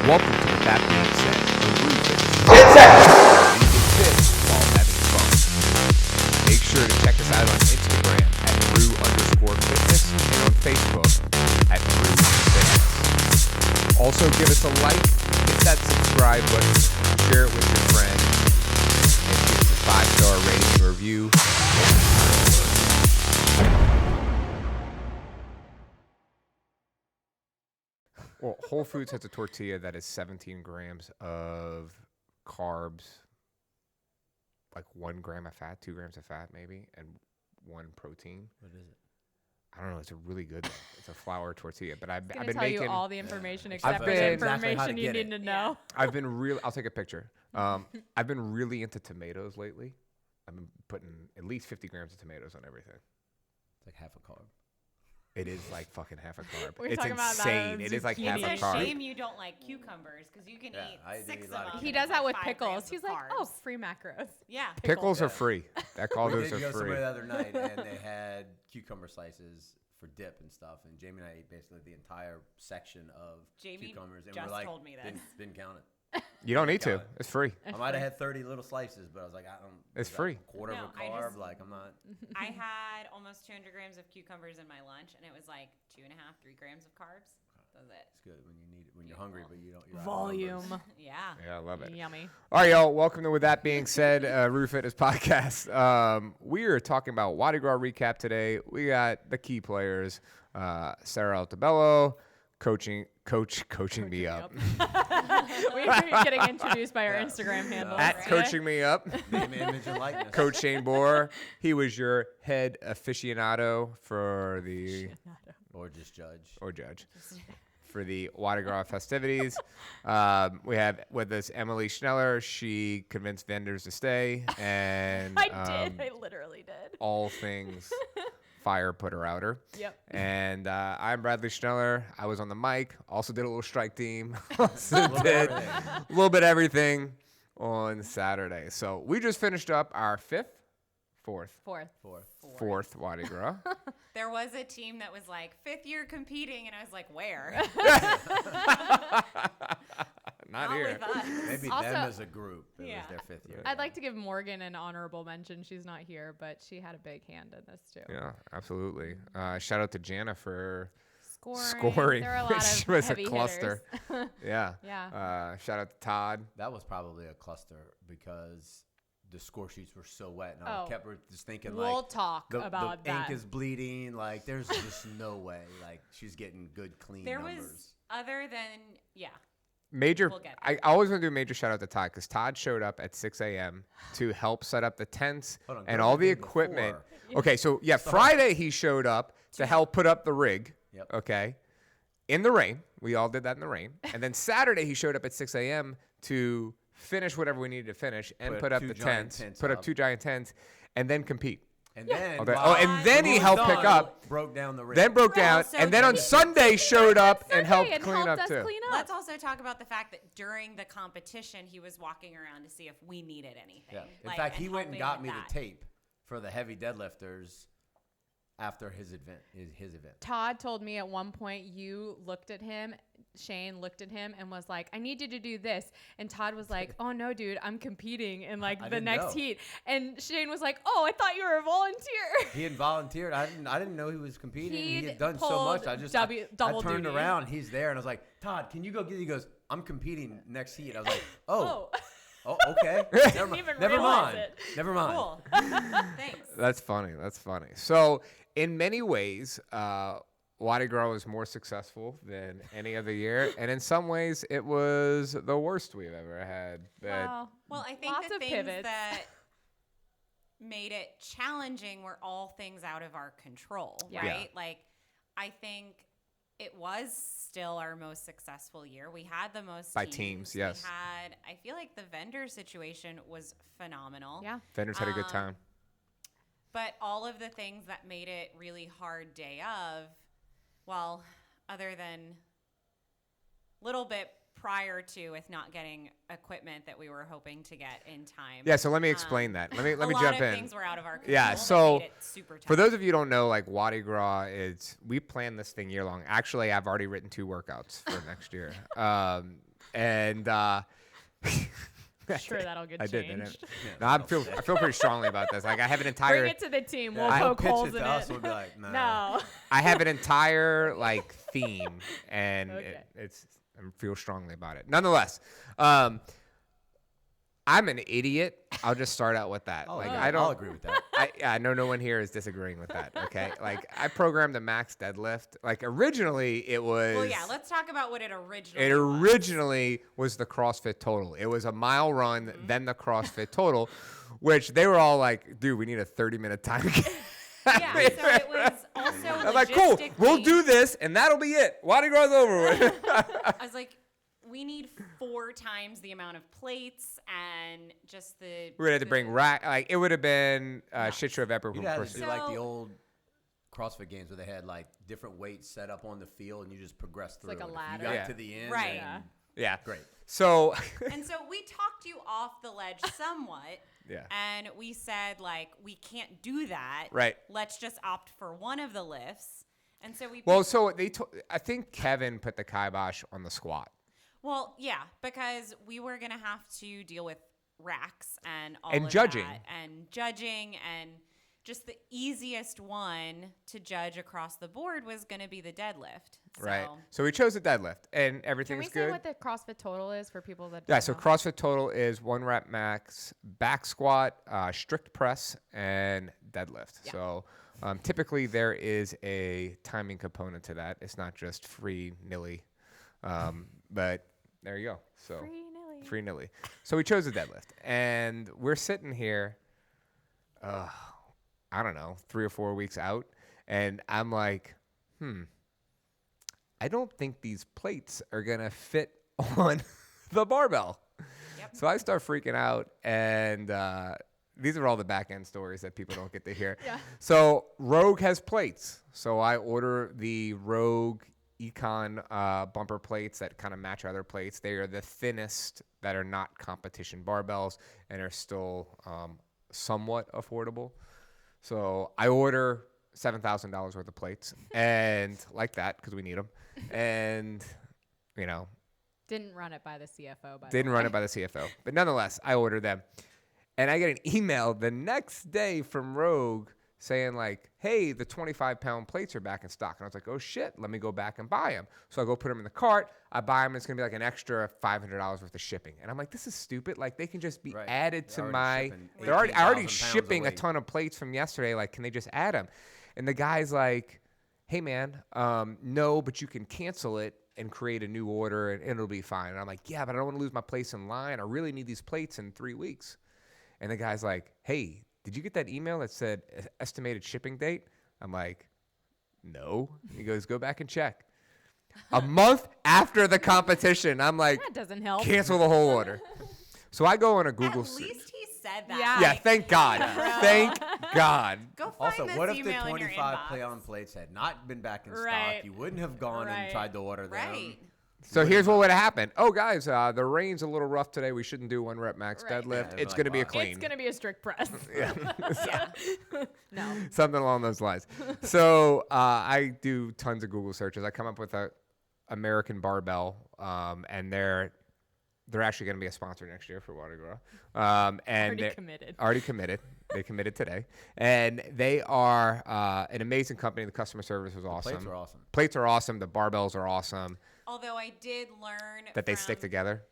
Welcome to the That Beind Said, a Roux Fitness podcast. We get fit while having fun. Make sure to check us out on Instagram at Roux_Fitness and on Facebook at Roux Fitness. Also, give us a like, hit that subscribe button, share it with your friends, and give us a 5-star rating and review. Well, Whole Foods has a tortilla that is 17 grams of carbs, like 1 gram of fat, 2 grams of fat maybe, and 1 protein. What is it? I don't know. It's a really good one. It's a flour tortilla. But I've been tell making you all the information I've except for been- the Exactly how to information you get need it. to know. I've been really. I'll take a picture. I've been really into tomatoes lately. I've been putting at least 50 grams of tomatoes on everything. It's like half a carb. It is like fucking half a carb. We're It's talking about that insane. on It is like half a It's a carb. shame you don't like cucumbers because you can Yeah, eat I do 6 eat of a lot of them. He and does it's that with like 5 pickles. grams He's of like, oh, carbs. free macros. Yeah. Pickles are Yeah. free. That call We those did are go free. somewhere the other night, and they had cucumber slices for dip and stuff. And Jamie and I ate basically the entire section of Jamie cucumbers. And just we're like, told me this. Didn't count it. You don't need to. Got it. It's free. I might have had 30 little slices, but I was like, I don't. It's is that free. A quarter No, of a I carb. just- Like I'm not. I had almost 200 grams of cucumbers in my lunch, and it was like 2.5, 3 grams of carbs. That was it. It's good when you need it when you're hungry, but you don't. You're out of Volume. numbers. Yeah. Yeah, I love it. Yummy. All right, y'all. Welcome to With That Being Said, Roux Fitness podcast. We are talking about WODi Gras recap today. We got the key players, Sarah Altabello, coaching me up. We're getting introduced by our Yeah. Instagram handles. At right? coaching me up, Name, image, and likeness. Coach Shane Bohrer. He was your head aficionado for the Or just judge. or judge for the WODi Gras festivities. We have with us Emily Schneller. She convinced vendors to stay, and I did. I literally did. all things fire putter outer. Yep. And I'm Bradley Schneller. I was on the mic. Also did a little strike team. Also Little bit did everything. a little bit everything on Saturday. So we just finished up our fourth WODi Gras. There was a team that was like 5th year competing, and I was like, where? Not here. with us. Maybe Also- them as a group. It Yeah. was their 5th year. I'd like to give Morgan an honorable mention. She's not here, but she had a big hand in this too. Yeah, absolutely. Shout out to Jana for Scoring. There are a lot which of was heavy a cluster. hitters. Yeah. Yeah. Shout out to Todd. That was probably a cluster because the score sheets were so wet, and Oh. I kept just thinking We'll like talk the about ink that. is bleeding. Like there's just no way. Like she's getting good, clean There numbers. was, other than, Major. We'll get I always want to do a major shout out to Todd because Todd showed up at 6 a.m. to help set up the tents Hold on, and go all to the the day equipment. before. Okay, so yeah, Friday he showed up to help put up the rig. Yep. Okay, in the rain. We all did that in the rain. And then Saturday he showed up at 6 a.m. to finish whatever we needed to finish and Put put up two the giant tents, tents put up up. 2 giant tents, and then compete. And then Okay. while And then he was helped pick done, up. broke down the rig. Then broke down, Also, and then on Jimmy- Sunday showed up and helped Sunday clean up us too. Clean up. let's also talk about the fact that during the competition, he was walking around to see if we needed anything. Yeah. In like, fact, he went and helping got with me that. the tape for the heavy deadlifters after his event. His event. Todd told me at one point you looked at him, Shane looked at him and was like, I need you to do this. And Todd was like, oh no, dude, I'm competing in like I the didn't next know. heat. And Shane was like, oh, I thought you were a volunteer. He had volunteered. I didn't know he was competing. He He'd had done so pulled much. I just double I turned duty. around. He's there, and I was like, Todd, can you go get? He goes, I'm competing next heat. I was like, oh, okay. Didn't even Never realize mind. it. Never mind. Cool. Thanks. That's funny. That's funny. So, in many ways, WODi Gras was more successful than any other year, and in some ways, it was the worst we've ever had. But Well, I think Lots the of things pivots. that made it challenging were all things out of our control, Yeah. Yeah. right? Like, I think it was still our most successful year. We had the most By teams, yes. We had, I feel like the vendor situation was phenomenal. Yeah. vendors had a good time. But all of the things that made it really hard day of, well, other than little bit prior to with not getting equipment that we were hoping to get in time. Yeah, so let me explain that. Let me a jump lot of in. things were out of our control. Yeah, that so made it super tough. For those of you who don't know, like WODi Gras is, we planned this thing year long. Actually, I've already written 2 workouts for next year. and Sure, that'll get I did. changed. No, I feel pretty strongly about this. Like I have an entire Bring it to the team. We'll I- poke pitch holes it in to us, it. we'll be like, nah. No. I have an entire like theme, and Okay. I feel strongly about it. Nonetheless, I'm an idiot. I'll just start out with that. Like I'll agree with that. I know no one here is disagreeing with that. Okay, like I programmed a max deadlift. Like originally it was. Well, yeah, let's talk about what it originally It was. originally was the CrossFit Total. It was a mile run, then the CrossFit Total, which they were all like, "Dude, we need a 30-minute time." Yeah, so it was also I'm like, "Cool, we'll logistically- do this, and that'll be it. WODi Gras over with." I was like, we need 4 times the amount of plates and just the. We're gonna have to bring rack. Like it would have been No. shit show of epic You'd have to do proportions. like the So- old CrossFit games where they had like different weights set up on the field and you just progress through. like a And if ladder. You got Yeah. to the end. Right. then- Yeah, Great. So And so we talked you off the ledge somewhat. Yeah. And we said, like, we can't do that. Right. Let's just opt for one of the lifts. And so we. well, so I think Kevin put the kibosh on the squat. Well, yeah, because we were going to have to deal with racks and all And of judging. that, and judging, and just the easiest one to judge across the board was going to be the deadlift. Right. So, So we chose the deadlift, and Can everything's we say good. what the CrossFit Total is for people that? Yeah, don't so know? CrossFit Total is 1 rep max, back squat, strict press, and deadlift. Yeah. So typically there is a timing component to that. It's not just free nilly, but there you go. So Free Nilly. free nilly. So we chose the deadlift, and we're sitting here, I don't know, 3 or 4 weeks out, and I'm like, I don't think these plates are gonna fit on the barbell. Yep. So I start freaking out, and these are all the back end stories that people don't get to hear. Yeah. So Rogue has plates, so I order the Rogue Econ bumper plates that kind of match other plates. They are the thinnest that are not competition barbells and are still somewhat affordable. So I order $7,000 worth of plates, and like that because we need them, and you know. Didn't run it by the CFO. Didn't run it by the CFO. But nonetheless, I ordered them. And I get an email the next day from Rogue saying like, hey, the 25-pound plates are back in stock. And I was like, oh, shit, let me go back and buy them. So I go put them in the cart. I buy them. And it's going to be like an extra $500 worth of shipping. And I'm like, this is stupid. Like, they can just be Right. added They're to already my shipping – they're already 18,000 pounds shipping a away. ton of plates from yesterday. Like, can they just add them? And the guy's like, hey, man, no, but you can cancel it and create a new order, and it'll be fine. And I'm like, yeah, but I don't want to lose my place in line. I really need these plates in 3 weeks. And the guy's like, hey, did you get that email that said estimated shipping date? I'm like, no. He goes, go back and check. A month after the competition, I'm like, That doesn't help. cancel the whole order. So I go on a Google at search. least he said that. Yeah. Yeah, Like, thank God. Thank God. Go find Also, this what if the email in your 25 inbox. play-on plates had not been back in Right. stock? You wouldn't have gone Right. and tried to order them. Right. So here's what would have happened. Oh, guys, the rain's a little rough today. We shouldn't do 1 rep max Right. deadlift. Yeah, It's like, going to be a wow. clean. It's gonna be a strict press. Yeah. No. Something along those lines. So I do tons of Google searches. I come up with a American Barbell, and they're actually going to be a sponsor next year for WODi Gras. And Already they're committed. Already committed. They committed today, and they are an amazing company. The customer service was awesome. Plates are awesome. Plates are awesome. The barbells are awesome. Although I did learn That they stick from- together.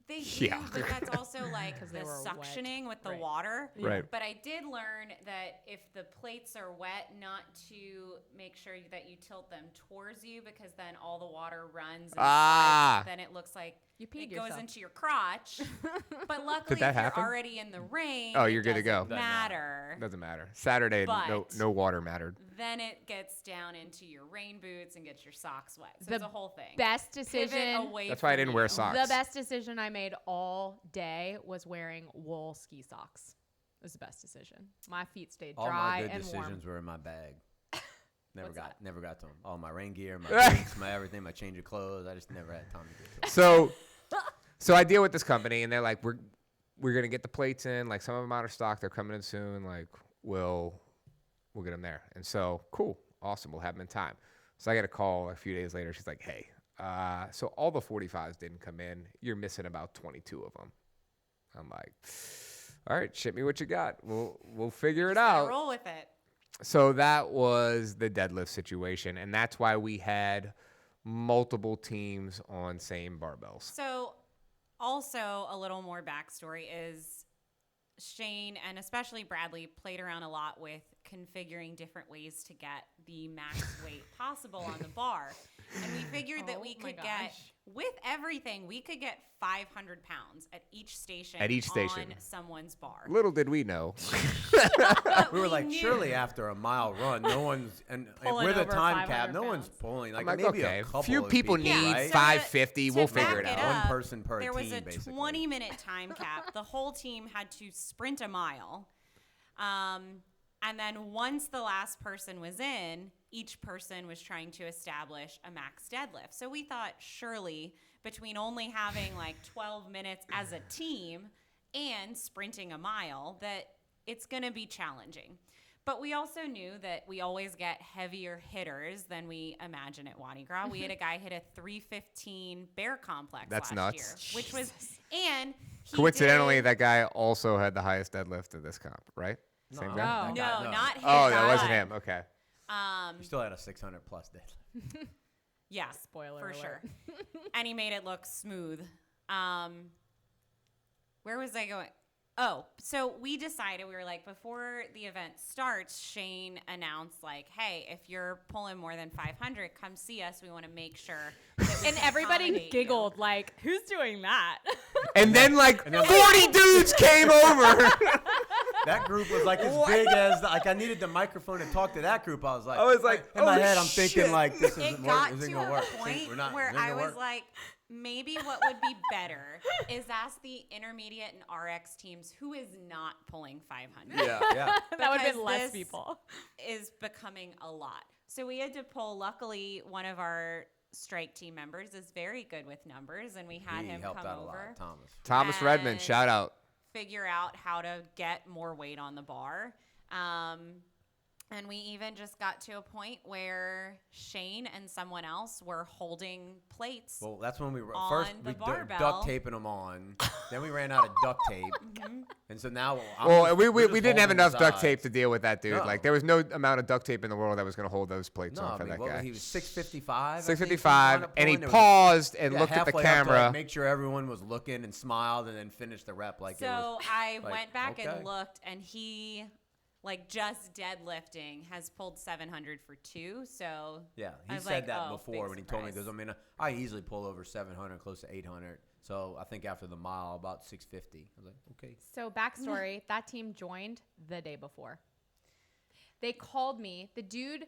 They do, Yeah. but that's also like 'Cause the they were wet. suctioning with the Right. water. Right. But I did learn that if the plates are wet, not to make sure that you tilt them towards you, because then all the water runs. And Ah. slides, then it looks like You peed it goes yourself. into your crotch. But luckily, that if you're happen? already in the rain, Oh, it you're good to go. doesn't matter. Doesn't matter. Saturday, no But- water mattered. Then it gets down into your rain boots and gets your socks wet. So The it's a whole thing. Best Pivot decision. away That's why I from didn't wear you. socks. The best decision I made all day was wearing wool ski socks. It was the best decision. My feet stayed All my dry good and decisions warm. were in my bag. What's that? Never got to them. All my rain gear, my boots, my everything, my change of clothes. I just never had time to get to them. So I deal with this company, and they're like, we're gonna get the plates in. Like, some of them out of stock. They're coming in soon. Like, we'll get them there. And so, cool, awesome. We'll have them in time. So I get a call a few days later. She's like, hey, So all the 45s didn't come in. You're missing about 22 of them. I'm like, all right, ship me what you got. We'll figure it out. Roll with it. So that was the deadlift situation, and that's why we had multiple teams on same barbells. So also a little more backstory is Shane and especially Bradley played around a lot with configuring different ways to get the max weight possible on the bar. And we figured that we could get, with everything, we could get 500 pounds at each station on someone's bar. Little did we know. We were like, surely after a mile run, no one's, and we're the time cap, no one's pulling. Like maybe okay, a couple few of people need right? 550. We'll figure it back out. it up, One person per there team, was a basically. 20-minute time cap. The whole team had to sprint a mile. And then once the last person was in, each person was trying to establish a max deadlift. So we thought surely between only having like 12 minutes as a team and sprinting a mile that it's going to be challenging. But we also knew that we always get heavier hitters than we imagine at WODi Gras. We had a guy hit a 315 bear complex That's last nuts. year, which was, and he Coincidentally, did, that guy also had the highest deadlift of this comp, right? Same guy? No. no, not him. Oh, that wasn't him. Okay. You still had a 600 plus deadlift. Yeah, Spoiler for alert. sure. And he made it look smooth. Where was I going? Oh, so we decided, we were like, before the event starts, Shane announced like, hey, if you're pulling more than 500, come see us. We want to make sure that we And can everybody accommodate you." giggled like, who's doing that? And then like 40 dudes came over. That group was like as big as like I needed the microphone to talk to that group. I was like, in oh, my head, I'm shit. thinking like this It isn't got isn't to gonna a work. point We're not, where isn't I gonna was work. like, maybe what would be better is ask the intermediate and RX teams who is not pulling 500. yeah. That would have Because been less this people. is becoming a lot. So we had to pull, luckily, one of our strike team members is very good with numbers, and we had He him helped come out a over, lot, Thomas. Thomas Redmond, shout out. figure out how to get more weight on the bar. And we even just got to a point where Shane and someone else were holding plates. Well, that's when we on first the we barbell. duct taping them on. Then we ran out of duct tape, and so now We didn't have enough duct tape to deal with that dude. No. Like there was no amount of duct tape in the world that was going to hold those plates No, on I for mean, that what, guy. he was 655. 655, and he paused and looked at the camera. Make sure everyone was looking and smiled, and then finished the rep like it So was. I like, went back okay. and looked, and he, like just deadlifting, has pulled 700 for 2. So Yeah, I he was said like, that oh, before big when he told me. He surprise. goes, I mean, I easily pull over 700, close to 800. So I think after the mile, about 650. I was like, okay. So backstory, that team joined the day before. They called me. The dude,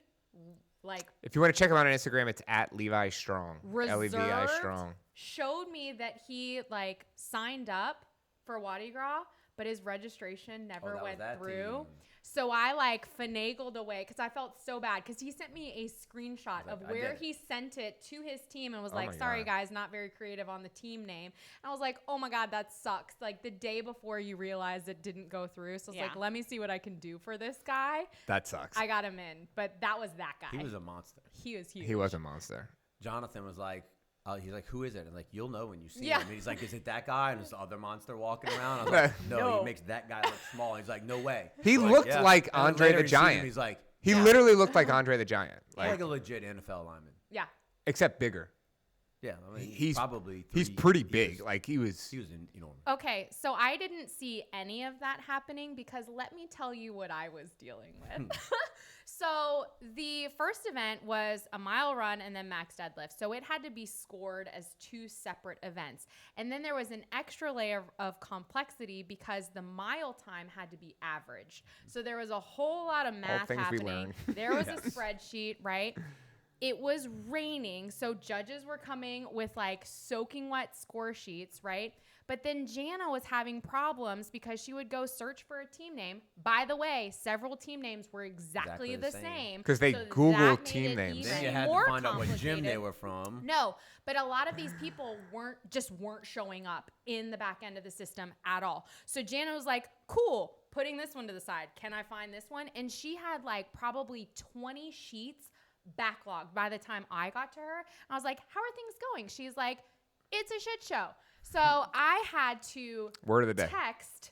like, If you want to check him out on Instagram, it's at Levi Strong. reserved, Levi Strong. showed me that he like signed up for WODi Gras, but his registration never that was went that through. team. So I like finagled away because I felt so bad because he sent me a screenshot of I where did it. he sent it to his team and was Oh like, my sorry God. guys, not very creative on the team name. And I was like, oh my God, that sucks. Like the day before you realized it didn't go through. So it's like, Yeah. let me see what I can do for this guy. That sucks. I got him in, but that was that guy. He was a monster. He was huge. He was a monster. Jonathan was like, he's like, who is it? And like, you'll know when you see Yeah. him. And he's like, is it that guy? And this other monster walking around. I was like, no, No. he makes that guy look small. He's like, no way. He I'm looked yeah. like And then Andre later the you see him, Giant. He's like, He yeah, literally looked like Andre the Giant, like a legit NFL lineman. Yeah. except bigger. Yeah, I mean, He's probably he's three- pretty he big. was- Like he was. he was enormous. Okay, so I didn't see any of that happening because let me tell you what I was dealing with. So the first event was a mile run and then max deadlift. So it had to be scored as 2 separate events. And then there was an extra layer of complexity because the mile time had to be averaged. So there was a whole lot of math things we happening. learn. There was a spreadsheet, right? It was raining, so judges were coming with like soaking wet score sheets, right? But then Jana was having problems because she would go search for a team name. By the way, several team names were exactly the same. 'Cause they so Google that made team it names. even Then you had to more find out what gym they complicated. were from. No, but a lot of these people weren't showing up in the back end of the system at all. So Jana was like, cool, putting this one to the side. Can I find this one? And she had like probably 20 sheets backlogged by the time I got to her. I was like, how are things going? She's like, it's a shit show. So I had to Word of the day. text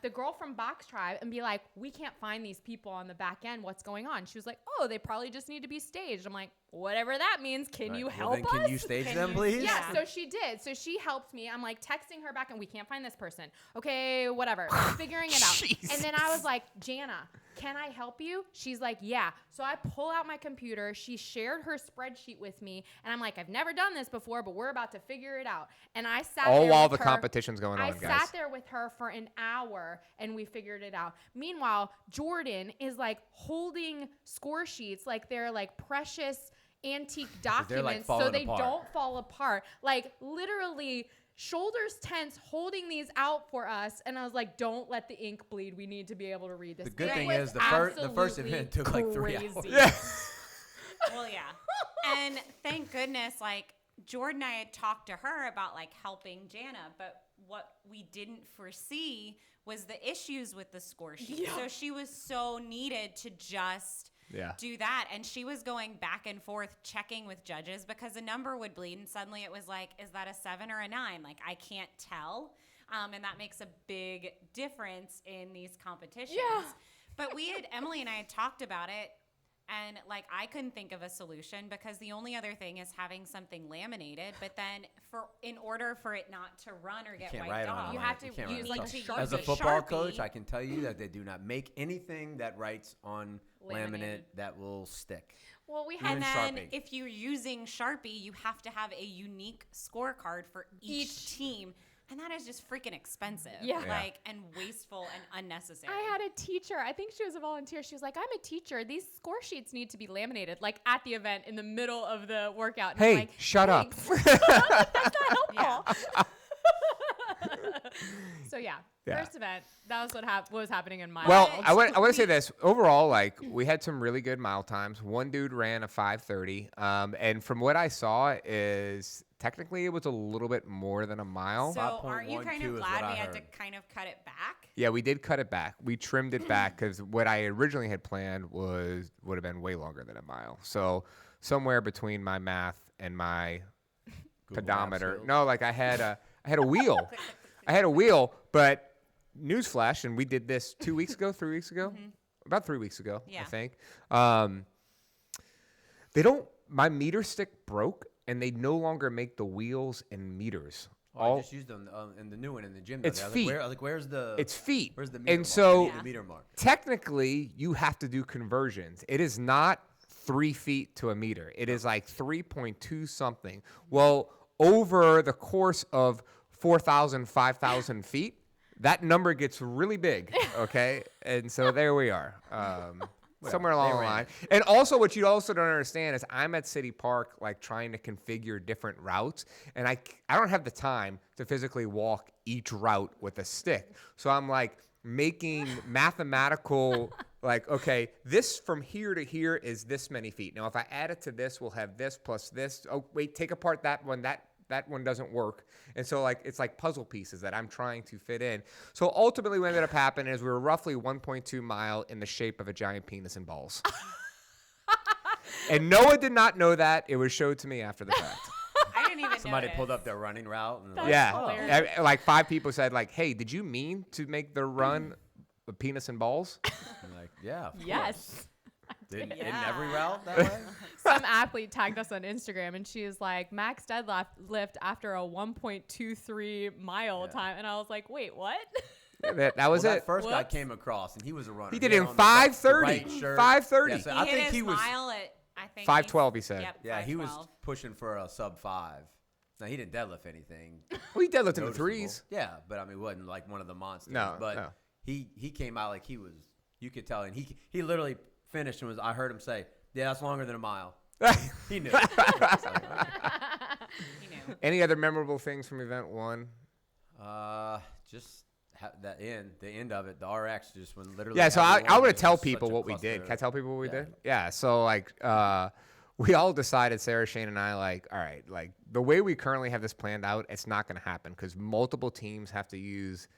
the girl from Box Tribe and be like, we can't find these people on the back end. What's going on? She was like, oh, they probably just need to be staged. I'm like, whatever that means. Can you help us? Can you stage them, please? Yeah, so she did. So she helped me. I'm like texting her back and we can't find this person. Okay, whatever. Figuring it out. And then I was like, Jana, can I help you? She's like, yeah. So I pull out my computer. She shared her spreadsheet with me. And I'm like, I've never done this before, but we're about to figure it out. And I sat All there while with the her. competition's going on, I guys. sat there with her for an hour and we figured it out. Meanwhile, Jordan is like holding score sheets like they're like precious antique documents so they don't fall apart. Like literally shoulders tense holding these out for us. And I was like, don't let the ink bleed. We need to be able to read this. The good It thing was is the first event took like 3 hours. crazy. Yeah. Well, yeah. And thank goodness, like, Jordan and I had talked to her about, like, helping Jana. But what we didn't foresee was the issues with the score sheet. Yeah. So she was so needed to just do that. And she was going back and forth checking with judges because a number would bleed. And suddenly it was like, is that a 7 or a 9? Like, I can't tell. And that makes a big difference in these competitions. Yeah. But Emily and I had talked about it. And, like, I couldn't think of a solution because the only other thing is having something laminated. But then in order for it not to run or get wiped off, You have to use, like, a Sharpie. As a football coach, I can tell you that they do not make anything that writes on laminate that will stick. Well, we and had then if you're using Sharpie, you have to have a unique scorecard for each team. And that is just freaking expensive. Yeah. Like, and wasteful and unnecessary. I had a teacher. I think she was a volunteer. She was like, I'm a teacher. These score sheets need to be laminated, like at the event in the middle of the workout. And Hey, I'm like, shut up. That's not helpful. So yeah, first event. That was what was happening in my Well, world. I want to say this. Overall, like, we had some really good mile times. One dude ran a 5:30. And from what I saw is technically it was a little bit more than a mile. So aren't you kind of 5.12 is glad what we I had to heard. kind of cut it back? Yeah, we did cut it back. We trimmed it back because what I originally had planned would have been way longer than a mile. So somewhere between my math and my Google pedometer. Maps skills. No, like I had a wheel. I had a wheel, but newsflash, and we did this 2 weeks ago, 3 weeks ago, about 3 weeks ago, I Yeah. think. My meter stick broke, and they no longer make the wheels in meters. I just used them in the new one in the gym. It's feet. Where's the? It's feet. Where's the meter And mark? so The meter mark. technically, you have to do conversions. It is not 3 feet to a meter. It is like 3.2 something. Well, over the course of 4,000, 5,000 feet, that number gets really big, okay? And so there we are, somewhere along the line. And also what you also don't understand is I'm at City Park, like, trying to configure different routes, and I don't have the time to physically walk each route with a stick. So I'm, like, making mathematical, like, okay, this from here to here is this many feet. Now, if I add it to this, we'll have this plus this. Oh, wait, take apart that one. That one doesn't work. And so, like, it's like puzzle pieces that I'm trying to fit in. So ultimately what ended up happening is we were roughly 1.2 mile in the shape of a giant penis and balls. And Noah did not know that. It was showed to me after the fact. I didn't even Somebody notice. pulled up their running route. And That's Yeah. hilarious. Like 5 people said, like, hey, did you mean to make the run a penis and balls? I'm like, yeah. Of Yes. course. Isn't every Yeah. route that way? Some athlete tagged us on Instagram and she was like, max deadlift after a 1.23 mile time. And I was like, wait, what? That was Well, it. that first guy Whoops. came across and he was a runner. He did had it in on the right 5:30. shirt. 5:30. Yeah, so He I hit think his he was. mile at, I think 5:12 he said. Yep, Yeah, he was 5:12. pushing for a sub 5. Now he didn't deadlift anything. Well, he deadlifted in the noticeable. threes. Yeah, but I mean, it wasn't like one of the monsters. No, but no. he came out like he was. You could tell, and he literally finished and was. I heard him say, "Yeah, that's longer than a mile." He knew. You know. Any other memorable things from event 1? Just the end of it, the RX just when literally. Yeah, so I everyone want was to tell just such people a what we did. cluster. Can I tell people what we Yeah. did? Yeah, so like we all decided, Sarah, Shane, and I, like, all right, like the way we currently have this planned out, it's not going to happen because multiple teams have to use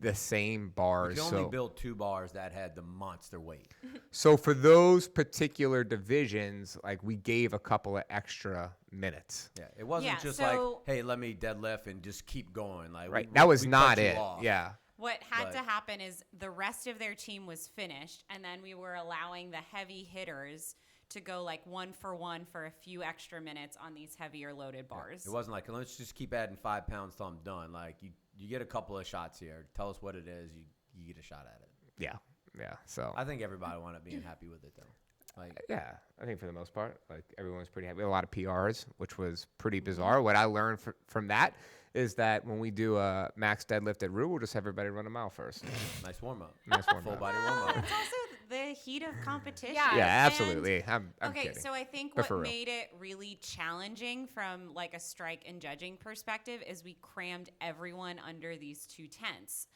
the same You bars. can only build 2 bars that had the monster weight. So for those particular divisions, like we gave a couple of extra minutes. Yeah, it wasn't Yeah, just so- like, hey, let me deadlift and just keep going. Like Right. we- That was we not cut you it. off. Yeah. What had to But- happen is the rest of their team was finished, and then we were allowing the heavy hitters to go like 1 for 1 for a few extra minutes on these heavier loaded bars. It wasn't like, let's just keep adding 5 pounds till I'm done. Like you get a couple of shots here. Tell us what it is. You get a shot at it. Yeah. Yeah. So I think everybody wound up being happy with it though. Like yeah, I think for the most part, like everyone was pretty happy. We had a lot of PRs, which was pretty bizarre. What I learned from that is that when we do a max deadlift at Roux, we'll just have everybody run a mile first. nice warm up. Nice warm Full up. body warm up. It's also the heat of competition. Yeah. Yeah, And- absolutely. I'm okay, kidding. so I think But what for real. made it really challenging from like a strike and judging perspective is we crammed everyone under these 2 tents.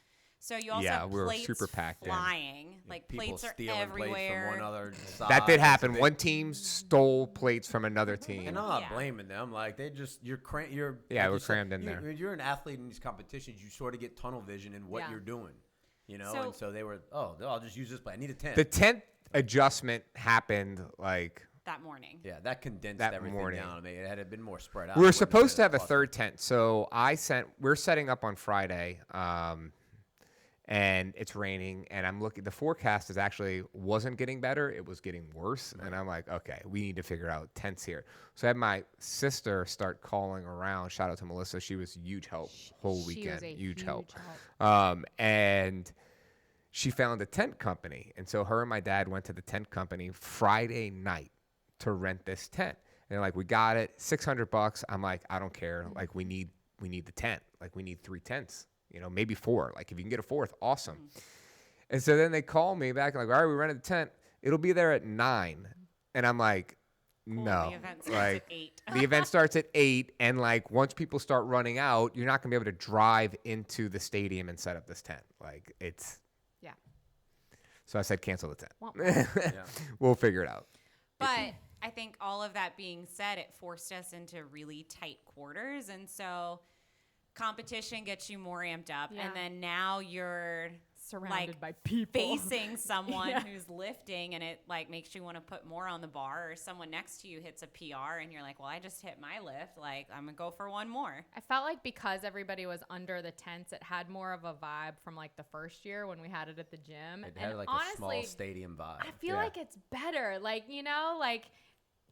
So you also Yeah, have we were plates super packed in. flying. Like People plates are stealing everywhere. plates from one other side. That did It's a happen. big- One team stole plates from another team. And I'm not Yeah. blaming them. Like they just you're Yeah, like we're you said, crammed in there. When you're an athlete in these competitions, you sort of get tunnel vision in what Yeah. you're doing. You know, So- and so they were, I'll just use this plate. I need a 10. The 10th adjustment happened like that morning. Yeah, that condensed That everything morning. down. I mean, it had it been more spread out. we were it wouldn't supposed to been have a as third tent. So we're setting up on Friday. And it's raining, and I'm looking. The forecast is actually wasn't getting better; it was getting worse. And I'm like, okay, we need to figure out tents here. So I had my sister start calling around. Shout out to Melissa; she was huge help whole She weekend, was a huge help. help. And she found a tent company, and so her and my dad went to the tent company Friday night to rent this tent. And they're like, we got it, $600. I'm like, I don't care. Like we need the tent. Like we need 3 tents. You know, maybe 4. Like if you can get a 4th, awesome. And so then they call me back and like, all right, we rented the tent. It'll be there at 9. And I'm like, Cool, no. The event starts Like at 8. the event starts at 8, and like once people start running out, you're not gonna be able to drive into the stadium and set up this tent. Like it's Yeah. So I said cancel the tent. Womp We'll figure it out. But I think all of that being said, it forced us into really tight quarters. And so competition gets you more amped up. Yeah. And then now you're Surrounded like by people. facing someone Yeah. who's lifting, and it like makes you want to put more on the bar, or someone next to you hits a PR and you're like, well, I just hit my lift. Like, I'm going to go for one more. I felt like because everybody was under the tents, it had more of a vibe from like the first year when we had it at the gym. It and had like honestly, a small stadium vibe. I feel like it's better. Like, you know, like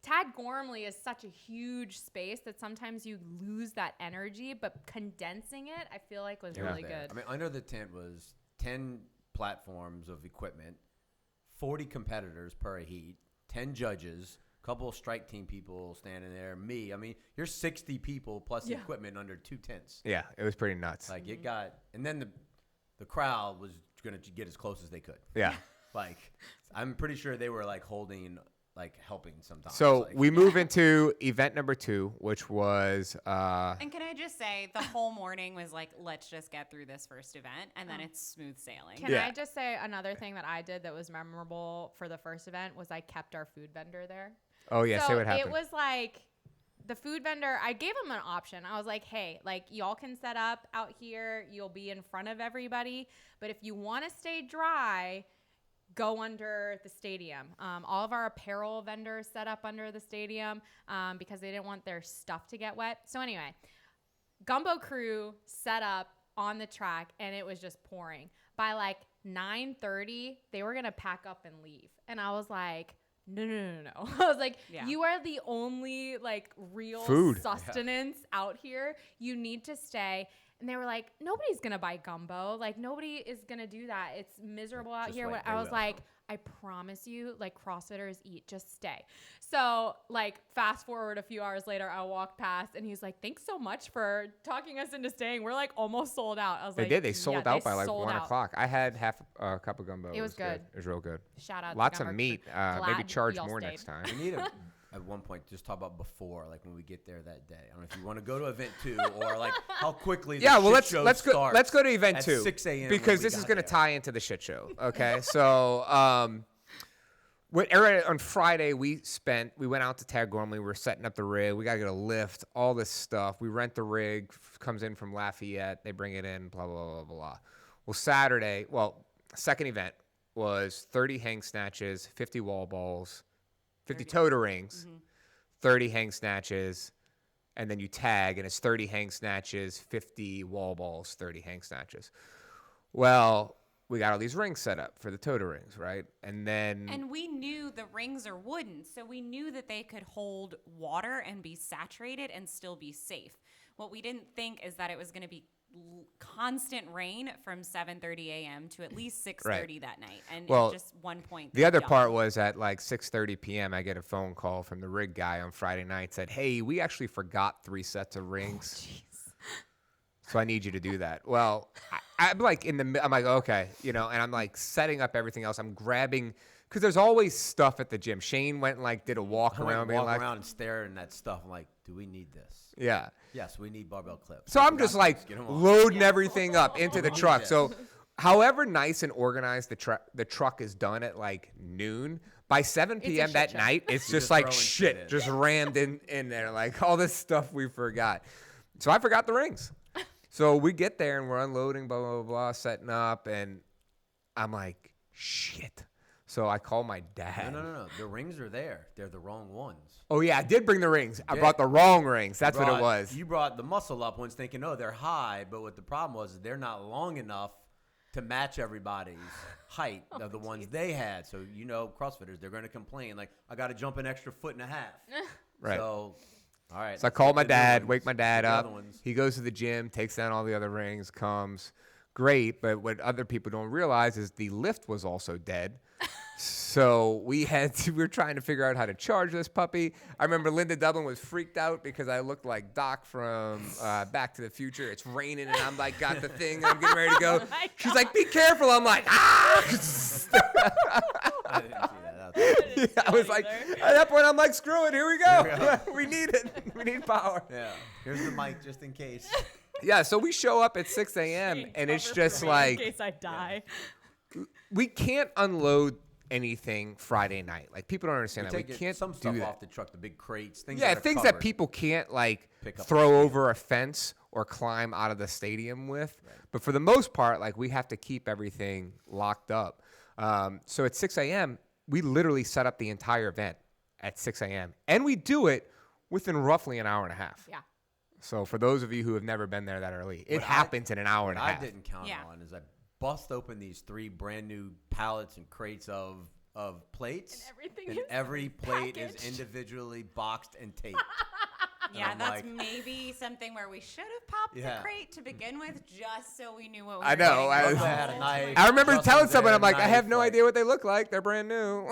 Tad Gormley is such a huge space that sometimes you lose that energy, but condensing it, I feel like was It was really there. good. I mean, under the tent was 10 platforms of equipment, 40 competitors per heat, 10 judges, a couple of strike team people standing there, me. I mean, you're 60 people plus Yeah. equipment under 2 tents. Yeah, it was pretty nuts. Like it got, and then the crowd was going to get as close as they could. Yeah. Like, I'm pretty sure they were like holding, like helping sometimes. So like, we move into event number 2, which was And can I just say, the whole morning was like, let's just get through this first event, and then it's smooth sailing. Can Yeah. I just say another thing that I did that was memorable for the first event was I kept our food vendor there. oh yeah, so say what happened. it was like the food vendor, I gave him an option. I was like, hey, like y'all can set up out here. You'll be in front of everybody. But if you want to stay dry, go under the stadium. All of our apparel vendors set up under the stadium because they didn't want their stuff to get wet. So anyway, Gumbo Crew set up on the track and it was just pouring. By like 9:30, they were going to pack up and leave. And I was like, no. I was like, Yeah. you are the only like real Food. sustenance out here. You need to stay. And they were like, nobody's going to buy gumbo. Like, nobody is going to do that. It's miserable out Just here. wait, I they was will. like, I promise you, like, CrossFitters eat. Just stay. So, like, fast forward a few hours later, I walked past, and he's like, thanks so much for talking us into staying. We're, like, almost sold out. I was They like, did. They yeah, sold out by like sold 1 out. o'clock. I had half a cup of gumbo. It was good. It was real good. Shout out to Lots Gumbo of Crew. meat. Maybe Glad charge y'all more stayed. next time. We need to, at one point, just talk about before, like when we get there that day. I don't know if you want to go to event 2 or like how quickly the Yeah, well shit show let's starts go to event at 2 6 a.m. because when we this is got going to there. tie into the shit show. Okay, so on Friday we went out to Tad Gormley. We were setting up the rig. We got to get a lift, all this stuff. We rent the rig, comes in from Lafayette. They bring it in, blah blah blah blah blah. Well, second event was 30 hang snatches, 50 wall balls, 50 toe to rings, 30 hang snatches, and then you tag, and it's 30 hang snatches, 50 wall balls, 30 hang snatches. Well, we got all these rings set up for the toe to rings, right? And we knew the rings are wooden, so we knew that they could hold water and be saturated and still be safe. What we didn't think is that it was going to be constant rain from 7:30 a.m. to at least 6:30 that night. And at just one point. The other part was at like 6:30 p.m. I get a phone call from the rig guy on Friday night. Said, "Hey, we actually forgot 3 sets of rings. So I need you to do that." Well, I'm like I'm like, okay, and I'm like setting up everything else. I'm grabbing, because there's always stuff at the gym. Shane went and like did a walk around. Walk around and stare at that stuff. I'm like, do we need this? Yeah. Yes, we need barbell clips. So I'm just like loading everything up into the truck. So however nice and organized the truck is done at like noon, by 7 p.m. that night, it's just like shit just rammed in there. Like all this stuff we forgot. So I forgot the rings. So we get there and we're unloading, blah, blah, blah, setting up. And I'm like, shit. So I call my dad. No. The rings are there. They're the wrong ones. Oh, yeah, I did bring the rings. I brought the wrong rings. That's what it was. You brought the muscle up ones thinking, oh, they're high. But what the problem was is they're not long enough to match everybody's height of the ones they had. So, CrossFitters, they're going to complain. Like, I got to jump an extra 1.5 feet. Right. So, all right. So I call my dad, wake my dad up. He goes to the gym, takes down all the other rings, comes. Great. But what other people don't realize is the lift was also dead. So we were trying to figure out how to charge this puppy. I remember Linda Dublin was freaked out because I looked like Doc from Back to the Future. It's raining and I'm like, got the thing. I'm getting ready to go. She's like, be careful. I'm like, ah. I didn't see that. I was like, at that point, I'm like, screw it. Here we go. We need it. We need power. Yeah. Here's the mic just in case. Yeah. So we show up at 6 a.m. and it's just like, in case I die. We can't unload anything Friday night. Like people don't understand that. We can't some do stuff that. off the truck, the big crates, things. Yeah, that are things covered. that people can't like Pick up throw over a fence or climb out of the stadium with. Right. But for the most part, like we have to keep everything locked up. So at 6 a.m., we literally set up the entire event at 6 a.m. and we do it within roughly an hour and a half. Yeah. So for those of you who have never been there that early, it happens in an hour and a half. I didn't count on is I bust open these 3 brand new pallets and crates of plates, and every plate packaged. is individually boxed and taped. Yeah, And that's maybe something where we should have popped the crate to begin with, just so we knew what we I were know. getting. had a knife. I remember Justin telling had someone, a I'm like, I have knife, no like- idea what they look like. They're brand new.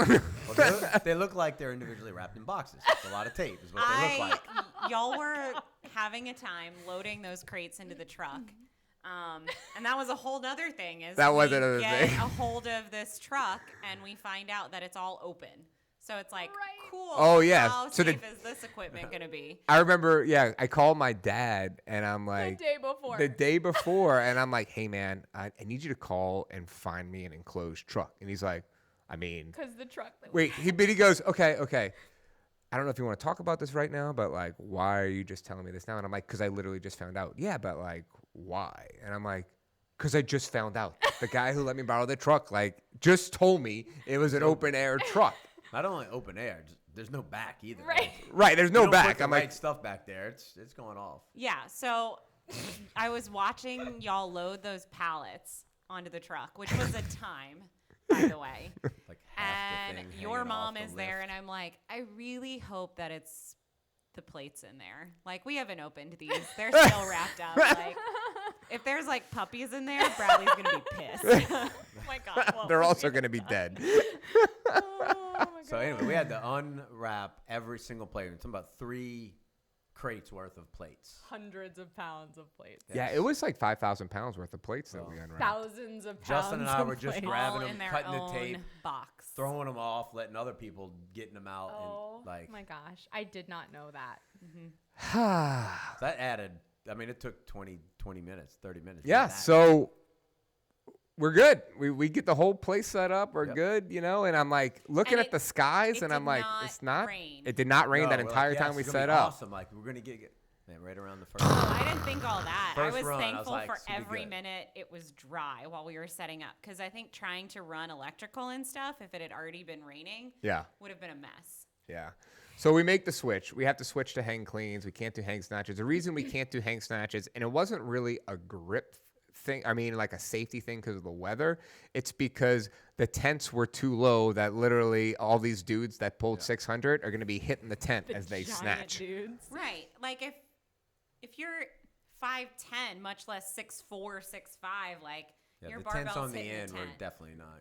Well, they look like they're individually wrapped in boxes. A lot of tape is what they look like. Y'all were having a time loading those crates into the truck. And that was a whole other thing. That was we another get thing. a hold of this truck and we find out that it's all open. So it's like, cool. Oh, yeah. How So safe is this equipment going to be? I remember, I called my dad, and I'm like, the day before, and I'm like, hey, man, I need you to call and find me an enclosed truck. And he's like, Because the truck. But he goes, okay. I don't know if you want to talk about this right now, but like, why are you just telling me this now? And I'm like, because I literally just found out. Yeah, but like, why? And I'm like, because I just found out. The guy who let me borrow the truck, like, just told me it was an open air truck. Not only open air, there's no back either. Right. Right, there's no You don't back. put the I'm right like, stuff back there. It's going off. Yeah. So I was watching y'all load those pallets onto the truck, which was a time, by the way. Like half the And thing your hanging mom off is the there, lift. and I'm like, I really hope that it's the plates in there. Like, we haven't opened these. They're still wrapped up. Like, if there's like puppies in there, Bradley's gonna be pissed. Oh my God. Well, they're also going to be dead. oh my So anyway, we had to unwrap every single plate. We're talking about 3 crates worth of plates. Hundreds of pounds of plates. Yeah, it was like 5,000 pounds worth of plates that we unwrapped. Thousands of pounds. Justin and I of were just plates. grabbing All them, in their cutting the own tape, box. throwing them off, letting other people getting them out, Oh and like my gosh. I did not know that. so that added. I mean, it took 20 minutes, 30 minutes. to do Yeah, that. so we're good. We get the whole place set up. We're Yep. good, and I'm like looking And at the skies, it and I'm did like, not it's not. rain. It did not rain No, that we're like, entire yeah, time this we is gonna set be up. Awesome, like we're gonna get. Man, right around the first. I didn't think all that. I First was run, I was thankful like, for "This will be every good." minute it was dry while we were setting up. Because I think trying to run electrical and stuff, if it had already been raining, Yeah. would have been a mess. Yeah. So we make the switch. We have to switch to hang cleans. We can't do hang snatches. The reason we can't do hang snatches, and it wasn't really a grip thing, I mean, like a safety thing because of the weather. It's because the tents were too low that literally all these dudes that pulled 600 are going to be hitting the tent as they giant snatch. dudes. Right. Like if you're 5'10", much less 6'4", 6'5", like Yeah, your the barbell's tents on the hitting end were tent. definitely not.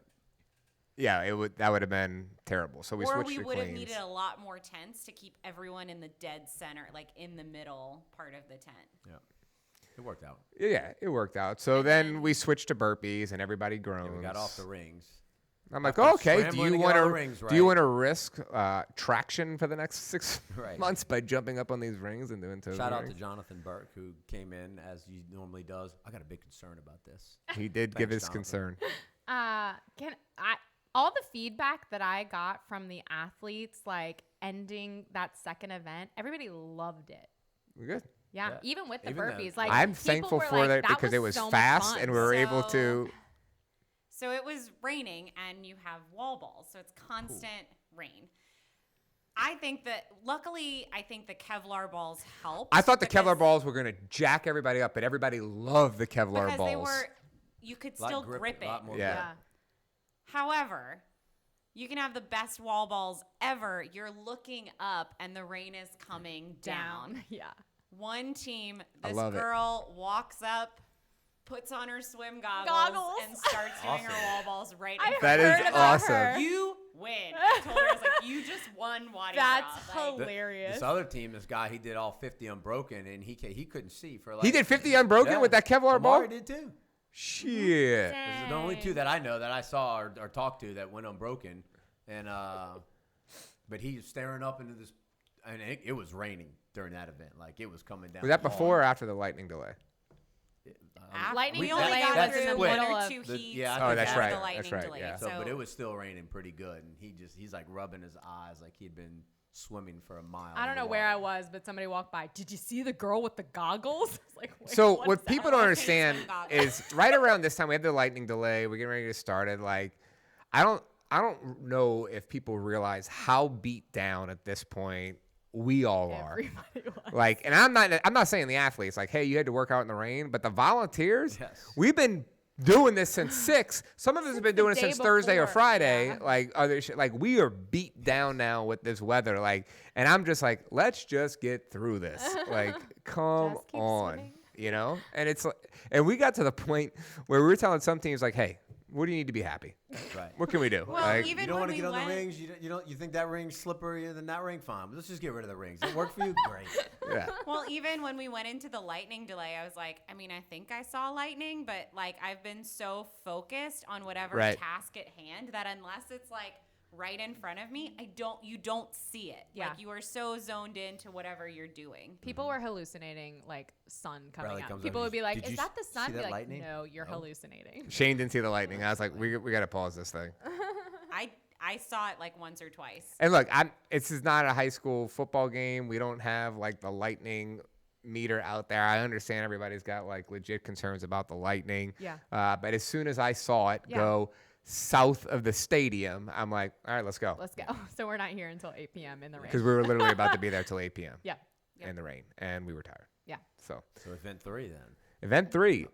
Yeah, that would have been terrible. So we Or switched we to would have cleans. needed a lot more tents to keep everyone in the dead center, like in the middle part of the tent. Yeah, it worked out. Yeah, it worked out. So then we switched to burpees, and everybody groans. Yeah, we got off the rings. I'm like, After oh, okay. Do scrambling you to get want all the to rings do you right. want to risk traction for the next 6 Right. months by jumping up on these rings and doing toe Shout out to rings? Jonathan Burke, who came in as he normally does. I got a big concern about this. He did give Thanks, his Jonathan. concern. All the feedback that I got from the athletes, like ending that second event, everybody loved it. We're good. Yeah, Yeah. even with the Even the- burpees. Like I'm people thankful were for like, that because it was so much fast fun." and we were able So- to. So it was raining, and you have wall balls, so it's constant rain. I think that, luckily, I think the Kevlar balls helped. I thought the because- Kevlar balls were going to jack everybody up, but everybody loved the Kevlar because balls. they were, you could Lot still grip- grip lot it. more Yeah. grip. However, you can have the best wall balls ever. You're looking up, and the rain is coming down. Yeah. One team, I this love it. girl walks up, puts on her swim goggles, Goggles. and starts doing her Awesome. wall balls right I in That front is of her. about awesome. her. You win. I told her, I was like, you just won WODi That's Gras. Like, hilarious. This other team, this guy, he did all 50 unbroken, and he couldn't see for like. He did 50 unbroken Yeah. with that Kevlar ball? Amari did too. Shit. This is the only two that I know that I saw or talked to that went unbroken, and but he was staring up into this, and it was raining during that event, like it was coming down. Was that before or hard. after the lightning delay? Lightning We we only only got got through through the one middle or of two the- heats. yeah, I Oh, think that's after right. The lightning That's right, delayed. yeah. So, So, but it was still raining pretty good, and he's like rubbing his eyes like he'd been swimming for a mile. I don't know where I was, but somebody walked by. Did you see the girl with the goggles? I was like, wait, So what what is people that? don't Swim understand goggles. is right around this time we had the lightning delay. We're getting ready to get started. Like, I don't know if people realize how beat down at this point we all are. Everybody was. Like, and I'm not saying the athletes like, hey, you had to work out in the rain, but the volunteers, Yes. we've been doing this since 6. Some of us have been the doing it day since Thursday or before, Friday. yeah. Like other shit. Like we are beat down now with this weather. Like, and I'm just like, let's just get through this. Like, come Just keep on, swimming. you know. And it's like, and we got to the point where we were telling some teams like, hey, what do you need to be happy? Right. What can we do? Well, like, even You don't when want to we get on went, the rings. You think that ring's slipperier than that ring? Fine. Let's just get rid of the rings. It worked for you. Great. yeah. well, even when we went into the lightning delay, I was like, I mean, I think I saw lightning, but like I've been so focused on whatever Right. task at hand that unless it's like right in front of me, you don't see it. Yeah. Like you are so zoned into whatever you're doing. People were hallucinating like sun coming Bradley out. comes People on, would be like, "Did "Is you that the see sun?" that Be like, lightning?" "No, you're No. hallucinating." Shane didn't see the lightning. I was like, we got to pause this thing. I saw it like once or twice. And look, this is not a high school football game. We don't have like the lightning meter out there. I understand everybody's got like legit concerns about the lightning. Yeah. But as soon as I saw it Yeah. go south of the stadium, I'm like, all right, let's go. Let's go. So we're not here until 8 p.m. in the rain. Because we were literally about to be there till 8 p.m. Yeah. in the rain, and we were tired. Yeah. So So event 3 then. event 3.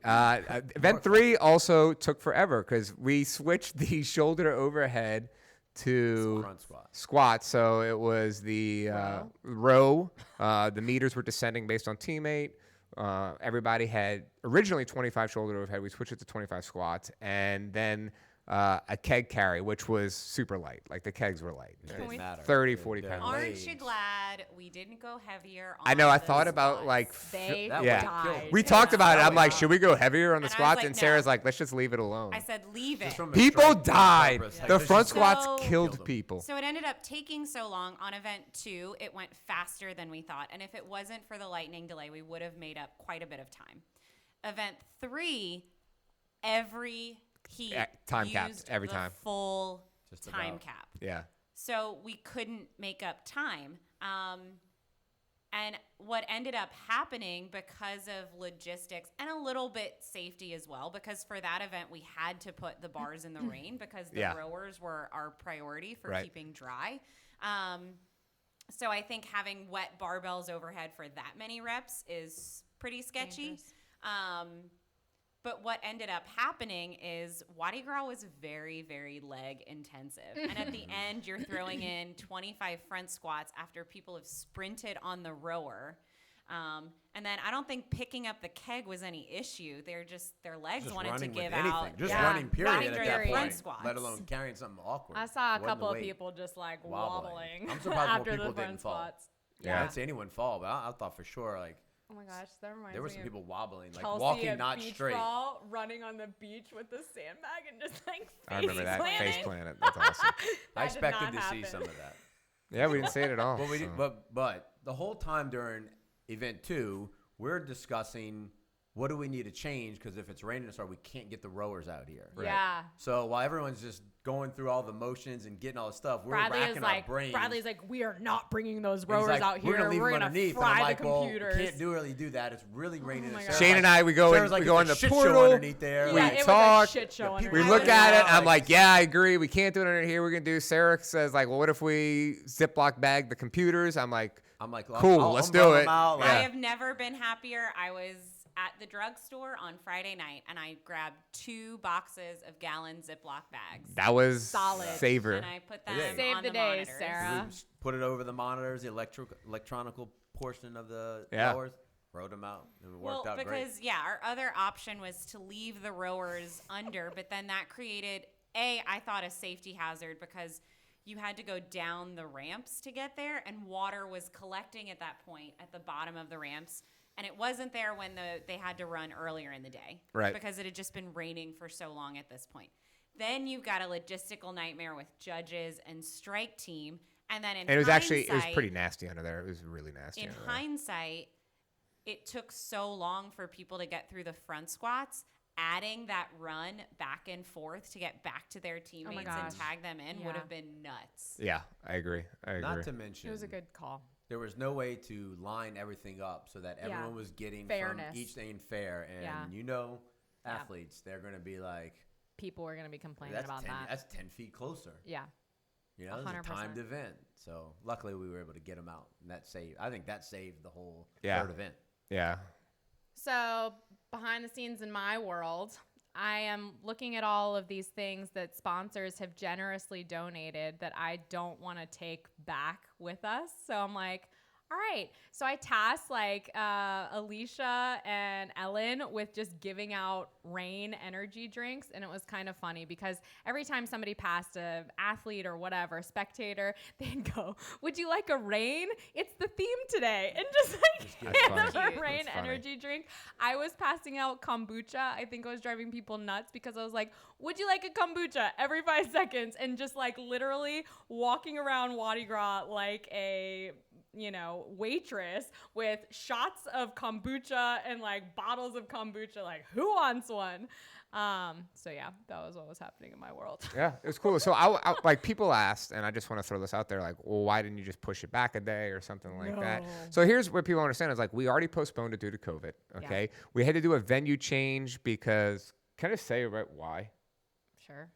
Event 3 also took forever because we switched the shoulder overhead to Front squat. squat. So it was the row. The meters were descending based on teammate. Everybody had originally 25 shoulder overhead. We switched it to 25 squats, and then a keg carry, which was super light. Like the kegs were light. It didn't matter. 30, They're- 40 they're pounds. Aren't legs. you glad we didn't go heavier on I know. I the thought about squats? like They That yeah. died. We talked about it. That I'm would like, die. should we go heavier on the And I was squats? like, And Sarah's no. like, let's just leave it alone. I said leave it. Just from a People strength died. purpose, like, The this front is- squats So- killed Killed them. people. So it ended up taking so long on event 2, it went faster than we thought. And if it wasn't for the lightning delay, we would have made up quite a bit of time. Event 3, every heat Yeah, time capped, used every the time. full Just time about. cap. Yeah. So we couldn't make up time. And what ended up happening because of logistics and a little bit safety as well, because for that event we had to put the bars in the rain because the rowers were our priority for keeping dry. So I think having wet barbells overhead for that many reps is pretty sketchy. But what ended up happening is WODi Gras was very, very leg intensive. And at the end, you're throwing in 25 front squats after people have sprinted on the rower. And then I don't think picking up the keg was any issue. Their legs Just wanted to give anything. out. Just running period running at during that front point, squats. let alone carrying something awkward. I saw a Wasn't couple the of weight. people just like wobbling I'm surprised after more people the front didn't fall. squats. I didn't see anyone fall, but I thought for sure like Oh my gosh, that reminds me there were some of people wobbling, like Kelsey walking at not beach straight. Ball, running on the beach with the sandbag and just like I remember that planting. face planet. That's awesome. I That did expected not to see happen. some of that. Yeah, we didn't say it at all. But we so. did, but the whole time during event 2, we're discussing what do we need to change because if it's raining we can't get the rowers out here. Yeah. So while everyone's just going through all the motions and getting all the stuff, we're Bradley racking is our like, brains. Bradley's like, we are not bringing those And he's rowers like, out here. We're gonna leave them gonna underneath. fry and I'm the like, computers. well, we can't really do that. It's really raining. my And God. Sarah's Shane like- and I, we go Sarah's like, in it's a the shit portal. show underneath there. Yeah, we Like, it talk. was a shit show. people- We underneath. look at it. I'm like- like, yeah, I agree. We can't do it under here. We're going to do. Sarah says, like, well, what if we Ziploc bag the computers? I'm like, cool, let's do umbrella it. them out, Yeah. I have never been happier. I was at the drugstore on Friday night, and I grabbed 2 boxes of gallon Ziploc bags. that was Solid. savor. And I put them Yeah. Save on the the day, monitors. Sarah. We just put it over the monitors, the electronical portion of the Yeah. rowers, wrote them out, and it worked out great. because our other option was to leave the rowers under, but then that created I thought a safety hazard because you had to go down the ramps to get there, and water was collecting at that point at the bottom of the ramps. And it wasn't there when they had to run earlier in the day. Right. Because it had just been raining for so long at this point. Then you've got a logistical nightmare with judges and strike team. And then And it was pretty nasty under there. It was really nasty. in under there. hindsight, it took so long for people to get through the front squats. Adding that run back and forth to get back to their teammates and gosh. tag them in would Yeah. have been nuts. Yeah, I agree. Not to mention, It was a good call. there was no way to line everything up so that Yeah. everyone was getting Fairness. from each thing fair. And Yeah. athletes, they're going to be like, People were going to be complaining that's about 10, that. that's 10 feet closer. Yeah. You know, it's a 100%. timed event. So luckily we were able to get them out. And I think that saved the whole Yeah. third event. Yeah. So, behind the scenes in my world, I am looking at all of these things that sponsors have generously donated that I don't want to take back with us. So I'm like, all right. So I tasked like Alicia and Ellen with just giving out Rain energy drinks. And it was kind of funny because every time somebody passed an athlete or whatever, spectator, they'd go, would you like a Rain? It's the theme today. And just like That's hand them funny. a Rain That's funny. energy drink. I was passing out kombucha. I think I was driving people nuts because I was like, would you like a kombucha every 5 seconds? And just like literally walking around WODi Gras like a waitress with shots of kombucha and like bottles of kombucha, like who wants one? So yeah, that was what was happening in my world. Yeah, it was cool. So I like people asked, and I just want to throw this out there, like, well, why didn't you just push it back a day or something like that? No. So here's what people understand is like we already postponed it due to COVID. Okay, we had to do a venue change because can I just say why? Sure.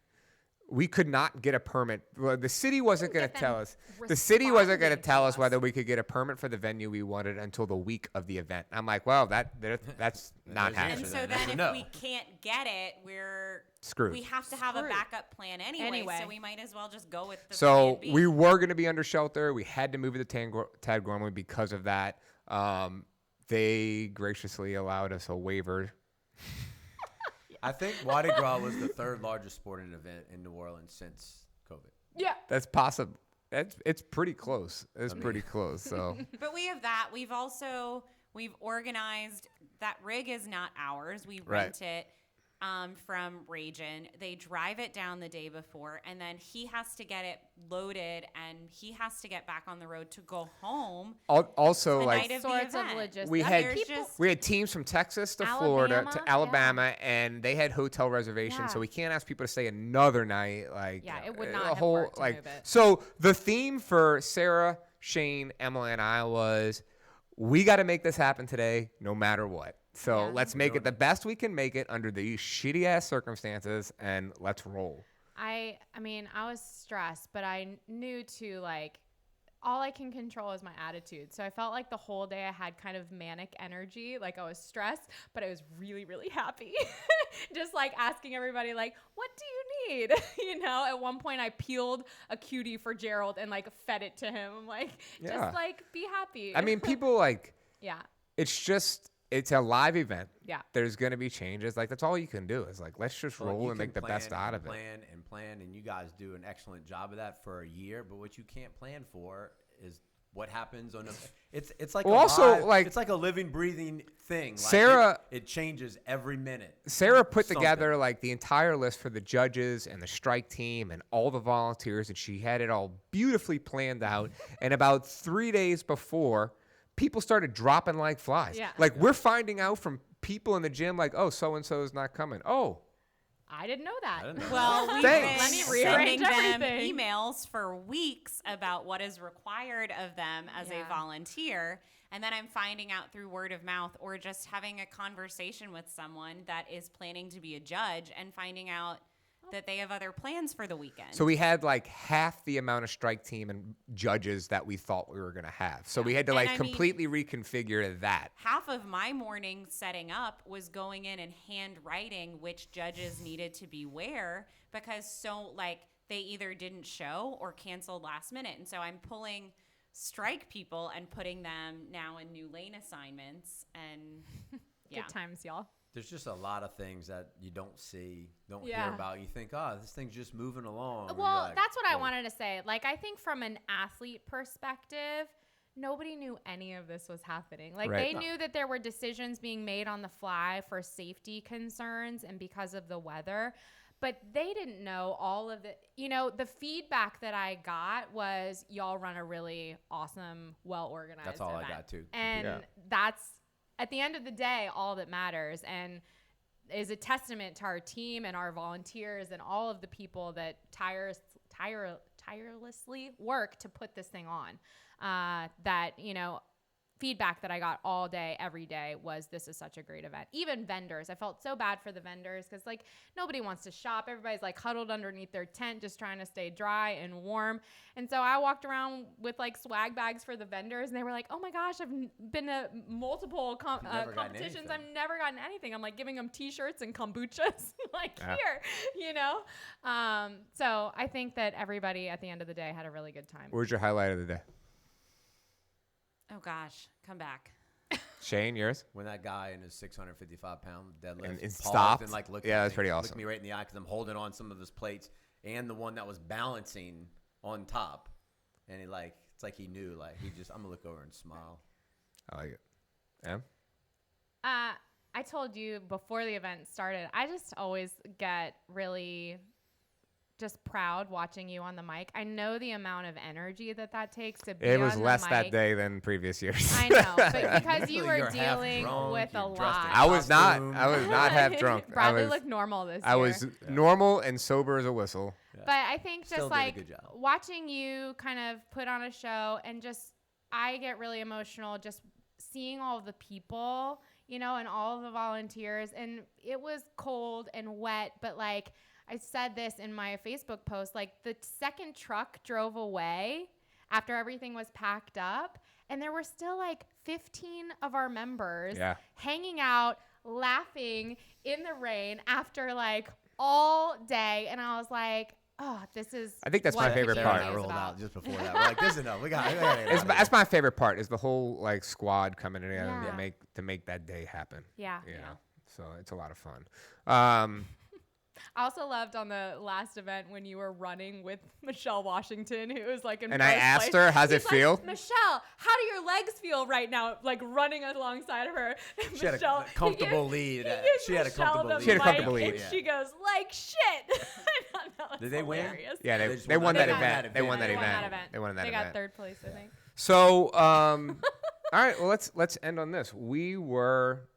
We could not get a permit. Well, the city wasn't going to get tell them us. The city wasn't going to responding tell to us us. whether we could get a permit for the venue we wanted until the week of the event. I'm like, well, that's not There's happening. And Answer so that. then if No. we can't get it, we're Screwed. we have to have a Screwed. backup plan anyway, so we might as well just go with the So plan B. we were going to be under shelter. We had to move it to Tad Gormley because of that. They graciously allowed us a waiver. I think WODi Gras was the third largest sporting event in New Orleans since COVID. Yeah. That's possible. It's pretty close. It's pretty close. So But we have that. We've organized that rig is not ours. We Right. rent it from Ragin. They drive it down the day before, and then he has to get it loaded, and he has to get back on the road to go home. also the like night of the Sorts of event. logistics. we I had mean, There's people, just- we had teams from Texas to Florida Alabama, to Alabama, and they had hotel reservations, so Yeah. we can't ask people to stay another night. Like Yeah, it would a not have whole worked to like. move it. So the theme for Sarah, Shane, Emily, and I was we got to make this happen today, no matter what. So Yeah. let's make it the best we can make it under these shitty ass circumstances, and let's roll. I mean, I was stressed, but I knew too, like, all I can control is my attitude. So I felt like the whole day I had kind of manic energy. Like I was stressed, but I was really, really happy. Just like asking everybody, like, what do you need? You know, at one point I peeled a cutie for Gerald and like fed it to him. I'm like, Yeah. just like be happy. I mean, people like, yeah. it's a live event. Yeah. There's going to be changes. Like, that's all you can do is like, let's just Well, roll you and make can the best plan out and of it. plan, and you guys do an excellent job of that for a year. But what you can't plan for is what happens on a. It's like Well, a also, live- like, it's like a living, breathing thing. Like Sarah- it changes every minute. Sarah put Something. together like the entire list for the judges and the strike team and all the volunteers, and she had it all beautifully planned out. And about 3 days before, people started dropping like flies. Yeah. Like, we're finding out from people in the gym, like, oh, so-and-so is not coming. Oh, I didn't know that. I didn't know Well, we've Thanks. Let been me rearrange sending them everything. emails for weeks about what is required of them as Yeah. a volunteer. And then I'm finding out through word of mouth or just having a conversation with someone that is planning to be a judge and finding out that they have other plans for the weekend. so we had like half the amount of strike team and judges that we thought we were going to have. So we had to And like I mean- completely reconfigure that. half of my morning setting up was going in and handwriting which judges needed to be where because so like they either didn't show or canceled last minute. And so I'm pulling strike people and putting them now in new lane assignments and yeah. Good times, y'all. There's just a lot of things that you don't see, don't hear Yeah. about. You think, oh, this thing's just moving along. And you're Well, like, that's what I whoa. wanted to say. Like, I think from an athlete perspective, nobody knew any of this was happening. Like, Right. they knew that there were decisions being made on the fly for safety concerns and because of the weather, but they didn't know all of the, you know, the feedback that I got was y'all run a really awesome, well-organized That's all I event. got, too. And Yeah. that's, at the end of the day, all that matters. And is a testament to our team and our volunteers and all of the people that tirelessly work to put this thing on. That, you know, feedback that I got all day, every day was this is such a great event. Even vendors. I felt so bad for the vendors because, like, nobody wants to shop. Everybody's, like, huddled underneath their tent just trying to stay dry and warm. And so I walked around with, like, swag bags for the vendors, and they were like, oh, my gosh, I've been to multiple Never gotten competitions. anything. I've never gotten anything. I'm, like, giving them T-shirts and kombuchas, like, Yeah. here, you know? So I think that everybody at the end of the day had a really good time. Where's your highlight of the day? Oh gosh, come back. Shane, yours? When that guy in his 655-pound deadlift And paused stopped? and like looked Yeah, at that's me, pretty looked awesome. me right in the eye because I'm holding on some of his plates and the one that was balancing on top, and he like it's like he knew like he just I'm gonna look over and smile. I like it. Em? I told you before the event started, I just always get really just proud watching you on the mic. I know the amount of energy that takes to be It was on the less mic. that day than previous years. I know, but because you Usually were you're half dealing drunk, with a you're dressed in lot. I was not. costume. I was not half drunk. Bradley I was. looked normal this I year. was normal and sober as a whistle. But I think Still just did a like good job. watching you kind of put on a show and just I get really emotional just seeing all of the people, you know, and all of the volunteers. And it was cold and wet, but like I said this in my Facebook post, like the second truck drove away after everything was packed up, and there were still like 15 of our members hanging out, laughing in the rain after like all day. And I was like, oh, this is I think that's what my favorite the Sarah part. and I community is rolled about. out just before that. We're like, this is enough. We got it. That's my favorite part. Is the whole like squad coming together Yeah. to make that day happen. Yeah. You know? So it's a lot of fun. I also loved on the last event when you were running with Michelle Washington, who was like in And I first asked place. her, "How's it He's like, feel?" Michelle, how do your legs feel right now? Like running alongside of her. And She had a comfortable lead. He gives She had a Michelle comfortable the lead. She had a mic, comfortable lead. And Yeah. she goes like shit. I thought that was Did they win? hilarious. Yeah, They they, just they won won that that event. event. They won that They won event. that event. They won that They event. got third place, I think. So, all right. Well, let's end on this. We were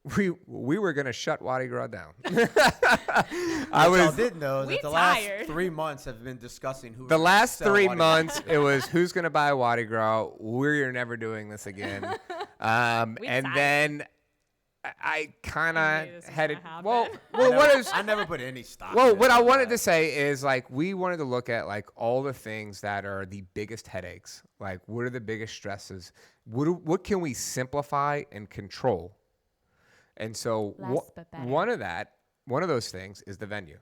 gonna shut WODi Gras down. What y'all didn't know is We that the tired. last 3 months have been discussing who. The last sell 3 WODi Gras. months, it was who's gonna buy WODi Gras. We're never doing this again. We And decided. then I kind I knew this of was headed. gonna Well, happen. what is? I never put any stock. Well, in what it, I wanted but- to say is like we wanted to look at like all the things that are the biggest headaches. Like what are the biggest stresses? What can we simplify and control? And so Less but better. one of those things is the venue.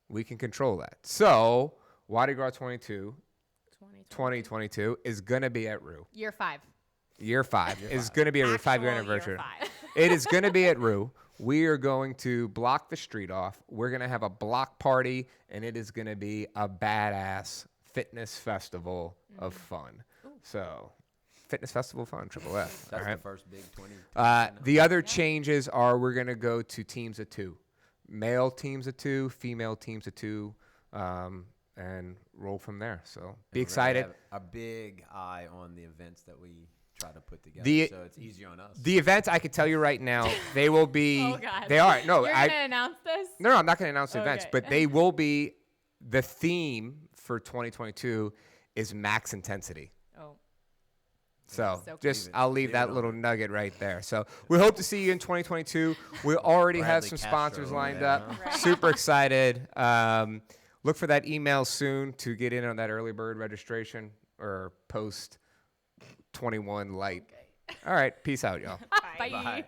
We can control that. So WODi Gras 2022 is going to be at Roux. Year 5. Year 5 is going to be a Roux 5-year Actual year anniversary. 5. It is going to be at Roux. We are going to block the street off. We're going to have a block party, and it is going to be a badass fitness festival of fun. So, fitness festival fun, Triple F. That's all right? the first big 20. The other changes are we're going to go to teams of 2. Male teams of 2, female teams of 2, and roll from there. So, be excited. A big eye on the events that we try to put together, The- so it's easier on us. The events, I can tell you right now, they will be. Oh, God. They are. No, You're going to announce this? No, I'm not going to announce the events, Okay. but they will be. The theme for 2022 is max intensity. Oh. So So just Leave it- I'll leave leave it that on little there. nugget right there. So we hope to see you in 2022. We already have Bradley some Castro sponsors over lined there, up. huh? Super excited. Look for that email soon to get in on that early bird registration or post 21 light. All right, peace out, y'all. Bye. Bye.